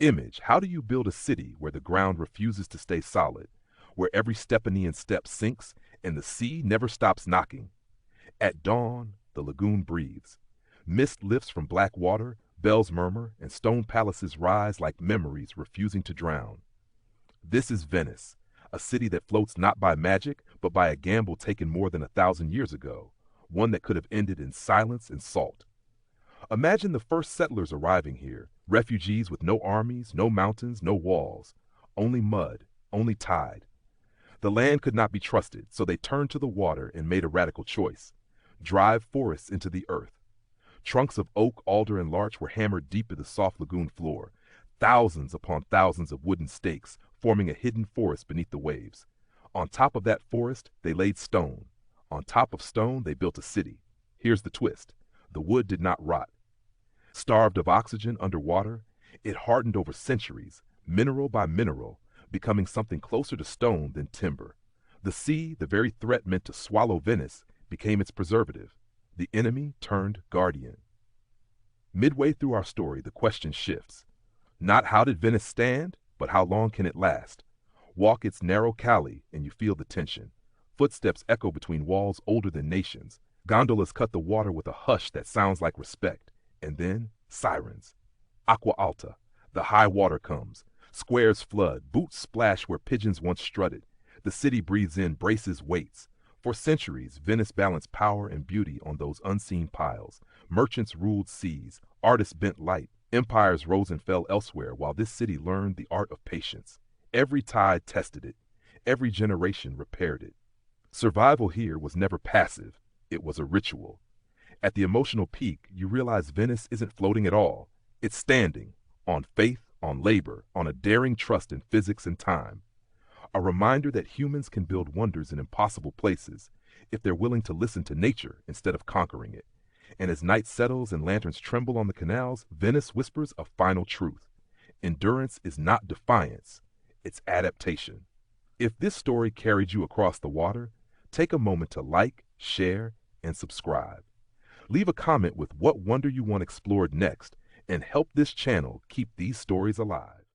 Image, how do you build a city where the ground refuses to stay solid, where every Stepanean step sinks and the sea never stops knocking? At dawn, the lagoon breathes. Mist lifts from black water, bells murmur, and stone palaces rise like memories refusing to drown. This is Venice, a city that floats not by magic, but by a gamble taken more than 1,000 years ago, one that could have ended in silence and salt. Imagine the first settlers arriving here, refugees with no armies, no mountains, no walls, only mud, only tide. The land could not be trusted, so they turned to the water and made a radical choice: drive forests into the earth. Trunks of oak, alder, and larch were hammered deep in the soft lagoon floor, thousands upon thousands of wooden stakes forming a hidden forest beneath the waves. On top of that forest, they laid stone. On top of stone, they built a city. Here's the twist: the wood did not rot. Starved of oxygen underwater, it hardened over centuries, mineral by mineral, becoming something closer to stone than timber. The sea, the very threat meant to swallow Venice, became its preservative. The enemy turned guardian. Midway through our story, the question shifts. Not how did Venice stand, but how long can it last? Walk its narrow calle and you feel the tension. Footsteps echo between walls older than nations. Gondolas cut the water with a hush that sounds like respect. And then, sirens. Aqua alta. The high water comes. Squares flood. Boots splash where pigeons once strutted. The city breathes in, braces, waits. For centuries, Venice balanced power and beauty on those unseen piles. Merchants ruled seas. Artists bent light. Empires rose and fell elsewhere while this city learned the art of patience. Every tide tested it. Every generation repaired it. Survival here was never passive. It was a ritual. At the emotional peak, you realize Venice isn't floating at all. It's standing, on faith, on labor, on a daring trust in physics and time. A reminder that humans can build wonders in impossible places if they're willing to listen to nature instead of conquering it. And as night settles and lanterns tremble on the canals, Venice whispers a final truth. Endurance is not defiance, it's adaptation. If this story carried you across the water, take a moment to like, share, and subscribe. Leave a comment with what wonder you want explored next, and help this channel keep these stories alive.